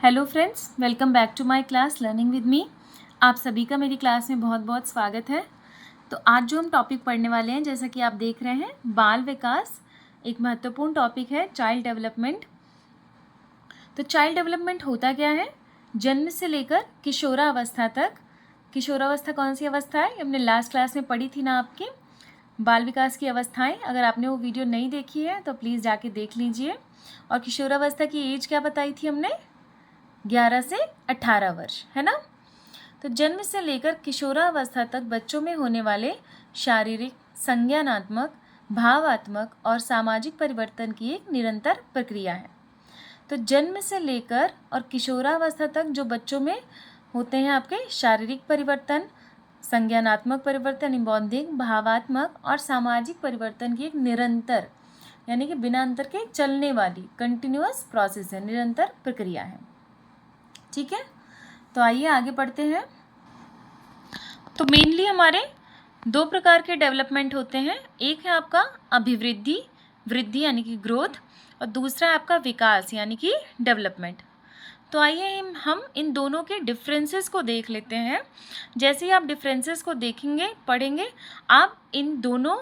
Hello friends, welcome back to my class learning with me. आप सभी का मेरी क्लास में बहुत बहुत स्वागत है। तो आज जो हम टॉपिक पढ़ने वाले हैं, जैसा कि आप देख रहे हैं, बाल विकास एक महत्वपूर्ण टॉपिक है, चाइल्ड डेवलपमेंट। तो चाइल्ड डेवलपमेंट होता क्या है? जन्म से लेकर किशोरावस्था तक। किशोरावस्था कौन सी अवस्था है? हमने लास्ट क्लास में पढ़ी थी ना आपकी, बाल विकास की अवस्थाएं। अगर आपने वो वीडियो नहीं देखी है तो प्लीज़ जाके देख लीजिए। और किशोरावस्था की एज क्या बताई थी हमने? 11 से 18 वर्ष, है ना। तो जन्म से लेकर किशोरावस्था तक बच्चों में होने वाले शारीरिक, संज्ञानात्मक, भावात्मक और सामाजिक परिवर्तन की एक निरंतर प्रक्रिया है। तो जन्म से लेकर और किशोरावस्था तक जो बच्चों में होते हैं आपके शारीरिक परिवर्तन, संज्ञानात्मक परिवर्तन, बौद्धिक, भावात्मक और सामाजिक परिवर्तन की एक निरंतर, यानी कि बिना अंतर के चलने वाली कंटिन्यूअस प्रोसेस है, निरंतर प्रक्रिया है। ठीक है, तो आइए आगे पढ़ते हैं। तो मेनली हमारे दो प्रकार के डेवलपमेंट होते हैं। एक है आपका अभिवृद्धि, वृद्धि यानी कि ग्रोथ, और दूसरा है आपका विकास यानी कि डेवलपमेंट। तो आइए हम इन दोनों के डिफरेंसेस को देख लेते हैं। जैसे ही आप डिफरेंसेस को देखेंगे, पढ़ेंगे, आप इन दोनों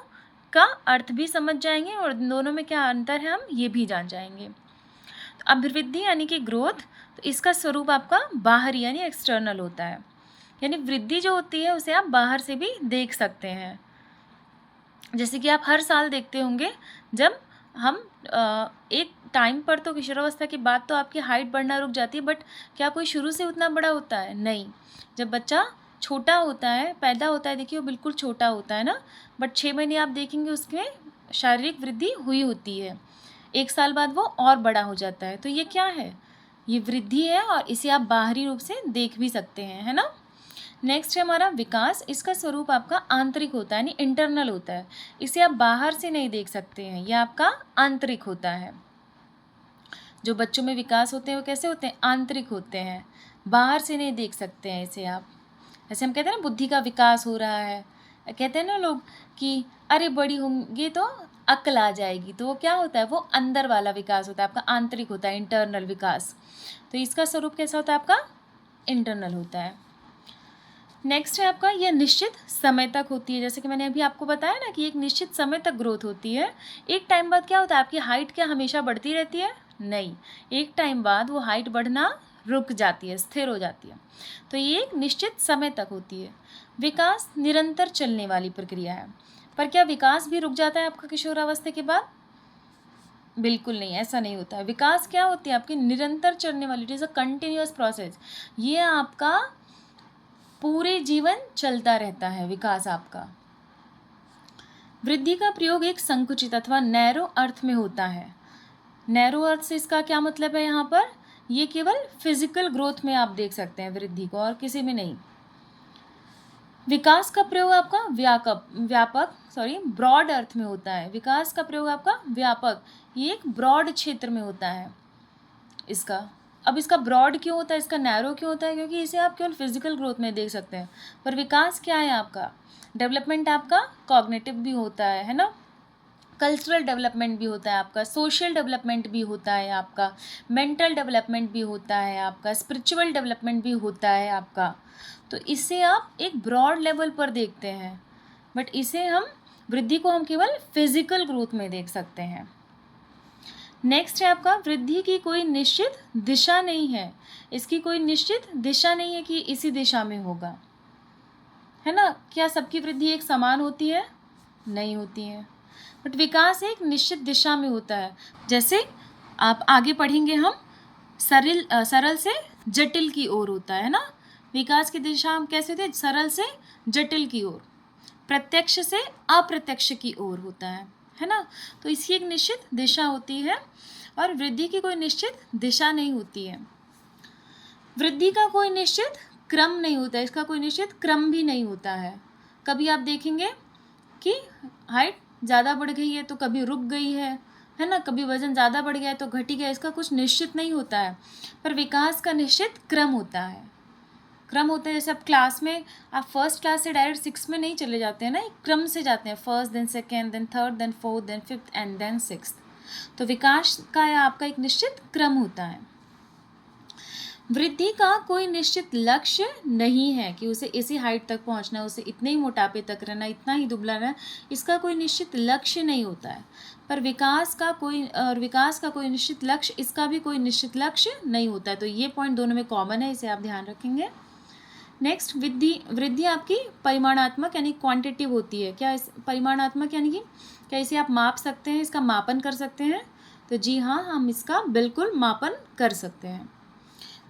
का अर्थ भी समझ जाएंगे और इन दोनों में क्या अंतर है हम ये भी जान जाएंगे। तो अभिवृद्धि यानी कि ग्रोथ, तो इसका स्वरूप आपका बाहरी यानी एक्सटर्नल होता है। यानी वृद्धि जो होती है उसे आप बाहर से भी देख सकते हैं। जैसे कि आप हर साल देखते होंगे, जब हम एक टाइम पर तो किशोरावस्था के बाद तो आपकी हाइट बढ़ना रुक जाती है, बट क्या कोई शुरू से उतना बड़ा होता है? नहीं। जब बच्चा छोटा होता है, पैदा होता है, देखिए वो बिल्कुल छोटा होता है ना, बट 6 महीने आप देखेंगे उसमें शारीरिक वृद्धि हुई होती है। 1 साल बाद वो और बड़ा हो जाता है। तो ये क्या है? ये वृद्धि है और इसे आप बाहरी रूप से देख भी सकते हैं, है ना। नेक्स्ट है हमारा विकास। इसका स्वरूप आपका आंतरिक होता है, यानी इंटरनल होता है। इसे आप बाहर से नहीं देख सकते हैं, यह आपका आंतरिक होता है। जो बच्चों में विकास होते हैं वो कैसे होते हैं? आंतरिक होते हैं, बाहर से नहीं देख सकते हैं इसे आप। जैसे हम कहते हैं ना, बुद्धि का विकास हो रहा है, कहते हैं ना लोग कि अरे बड़ी होंगी तो अक्ल आ जाएगी, तो वो क्या होता है? वो अंदर वाला विकास होता है, आपका आंतरिक होता है, इंटरनल विकास। तो इसका स्वरूप कैसा होता है? आपका इंटरनल होता है। नेक्स्ट है आपका, यह निश्चित समय तक होती है। जैसे कि मैंने अभी आपको बताया ना कि एक निश्चित समय तक ग्रोथ होती है। एक टाइम बाद क्या होता है? आपकी हाइट क्या हमेशा बढ़ती रहती है? नहीं, एक टाइम बाद वो हाइट बढ़ना रुक जाती है, स्थिर हो जाती है। तो ये एक निश्चित समय तक होती है। विकास निरंतर चलने वाली प्रक्रिया है। पर क्या विकास भी रुक जाता है आपका किशोरावस्था के बाद? बिल्कुल नहीं, ऐसा नहीं होता है। विकास क्या होती है? आपकी निरंतर चलने वाली, it is a continuous process. ये आपका पूरे जीवन चलता रहता है विकास आपका। वृद्धि का प्रयोग एक संकुचित अथवा नैरो अर्थ में होता है। नैरो अर्थ से इसका क्या मतलब है? यहाँ पर ये केवल फिजिकल ग्रोथ में आप देख सकते हैं वृद्धि को, और किसी में नहीं। विकास का प्रयोग आपका ब्रॉड अर्थ में होता है। विकास का प्रयोग आपका व्यापक, ये एक ब्रॉड क्षेत्र में होता है इसका। अब इसका ब्रॉड क्यों होता है, इसका नैरो क्यों होता है? क्योंकि इसे आप केवल फिजिकल ग्रोथ में देख सकते हैं। पर विकास क्या है आपका? डेवलपमेंट आपका कॉग्निटिव भी होता है ना, कल्चरल डेवलपमेंट भी होता है आपका, सोशल डेवलपमेंट भी होता है आपका, मेंटल डेवलपमेंट भी होता है आपका, स्पिरिचुअल डेवलपमेंट भी होता है आपका। तो इसे आप एक ब्रॉड लेवल पर देखते हैं, बट इसे हम वृद्धि को हम केवल फिजिकल ग्रोथ में देख सकते हैं। नेक्स्ट है आपका, वृद्धि की कोई निश्चित दिशा नहीं है। इसकी कोई निश्चित दिशा नहीं है कि इसी दिशा में होगा, है ना। क्या सबकी वृद्धि एक समान होती है? नहीं होती है। बट विकास एक निश्चित दिशा में होता है। जैसे आप आगे पढ़ेंगे हम, सरल से जटिल की ओर होता है ना। विकास की दिशा हम कैसे थे? सरल से जटिल की ओर, प्रत्यक्ष से अप्रत्यक्ष की ओर होता है ना। तो इसकी एक निश्चित दिशा होती है और वृद्धि की कोई निश्चित दिशा नहीं होती है। वृद्धि का कोई निश्चित क्रम नहीं होता है, इसका कोई निश्चित क्रम भी नहीं होता है। कभी आप देखेंगे कि हाइट ज़्यादा बढ़ गई है तो कभी रुक गई है ना, कभी वज़न ज़्यादा बढ़ गया है तो घटी गया, इसका कुछ निश्चित नहीं होता है। पर विकास का निश्चित क्रम होता है। क्रम होता है, जैसे आप क्लास में, आप फर्स्ट क्लास से डायरेक्ट 6 में नहीं चले जाते हैं ना, एक क्रम से जाते हैं, first, then second, then third, then fourth, then fifth and then sixth. तो विकास का आपका एक निश्चित क्रम होता है। वृद्धि का कोई निश्चित लक्ष्य नहीं है कि उसे इसी हाइट तक पहुंचना है, उसे इतने ही मोटापे तक रहना, इतना ही दुबला रहना, इसका कोई निश्चित लक्ष्य नहीं होता है। पर विकास का कोई निश्चित लक्ष्य, इसका भी कोई निश्चित लक्ष्य नहीं होता है। तो ये पॉइंट दोनों में कॉमन है, इसे आप ध्यान रखेंगे। नेक्स्ट, वृद्धि आपकी परिमाणात्मक यानी क्वांटिटिव होती है। क्या इस परिमाणात्मक यानी कि क्या इसे आप माप सकते हैं, इसका मापन कर सकते हैं? तो जी हाँ, हम इसका बिल्कुल मापन कर सकते हैं।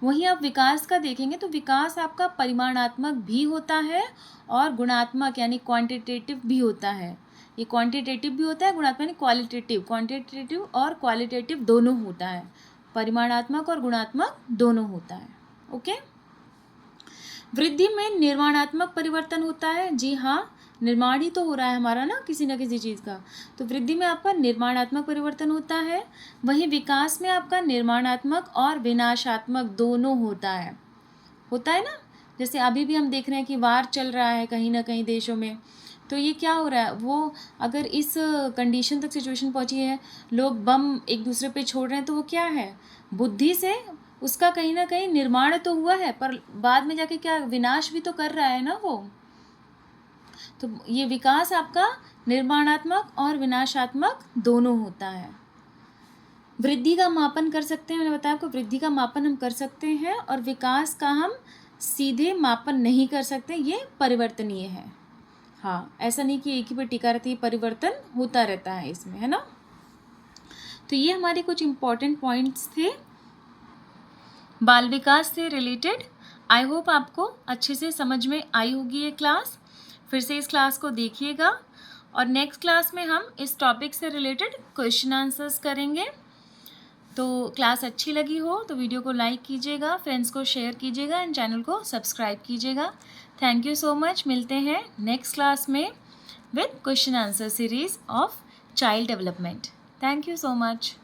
वहीं आप विकास का देखेंगे तो विकास आपका परिमाणात्मक भी होता है और गुणात्मक यानी क्वांटिटेटिव भी होता है। ये क्वांटिटेटिव भी होता है, गुणात्मक यानी क्वांटिटेटिव और क्वालिटेटिव दोनों होता है। परिमाणात्मक और गुणात्मक दोनों होता है। ओके। वृद्धि में निर्माणात्मक परिवर्तन होता है। जी हाँ, निर्माण ही तो हो रहा है हमारा ना किसी न किसी चीज़ का, तो वृद्धि में आपका निर्माणात्मक परिवर्तन होता है। वहीं विकास में आपका निर्माणात्मक और विनाशात्मक दोनों होता है ना। जैसे अभी भी हम देख रहे हैं कि वार चल रहा है कहीं ना कहीं देशों में, तो ये क्या हो रहा है, वो अगर इस कंडीशन तक सिचुएशन पहुंची है, लोग बम एक दूसरे पे छोड़ रहे हैं, तो वो क्या है, बुद्धि से उसका कहीं ना कहीं निर्माण तो हुआ है, पर बाद में जाके क्या विनाश भी तो कर रहा है ना वो। तो ये विकास आपका निर्माणात्मक और विनाशात्मक दोनों होता है। वृद्धि का मापन कर सकते हैं, मैंने बताया आपको, वृद्धि का मापन हम कर सकते हैं, और विकास का हम सीधे मापन नहीं कर सकते, ये परिवर्तनीय है। हाँ, ऐसा नहीं कि एक ही पे टिका रहती है, परिवर्तन होता रहता है इसमें, है ना। तो ये हमारे कुछ इम्पॉर्टेंट पॉइंट्स थे बाल विकास से रिलेटेड। आई होप आपको अच्छे से समझ में आई होगी ये क्लास। फिर से इस क्लास को देखिएगा, और नेक्स्ट क्लास में हम इस टॉपिक से रिलेटेड क्वेश्चन आंसर्स करेंगे। तो क्लास अच्छी लगी हो तो वीडियो को लाइक कीजिएगा, फ्रेंड्स को शेयर कीजिएगा, एंड चैनल को सब्सक्राइब कीजिएगा। Thank you so much. मिलते हैं नेक्स्ट क्लास में with question answer series of child development. Thank you so much.